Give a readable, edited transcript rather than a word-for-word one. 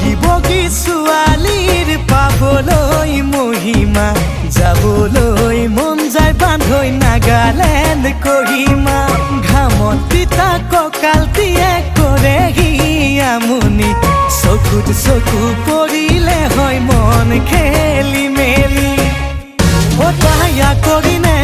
বগি বগি ছোৱালীৰ পাবলৈ মহিমা যাবলৈ মন যায় বান্ধৈ নাগালেণ্ড কহিমা ঘামত তিতা কঁকালটিয়ে কৰেহি আমনি চকুত চকু পৰিলে হয় মন খেলি মেলি অ তায়া কৰিনে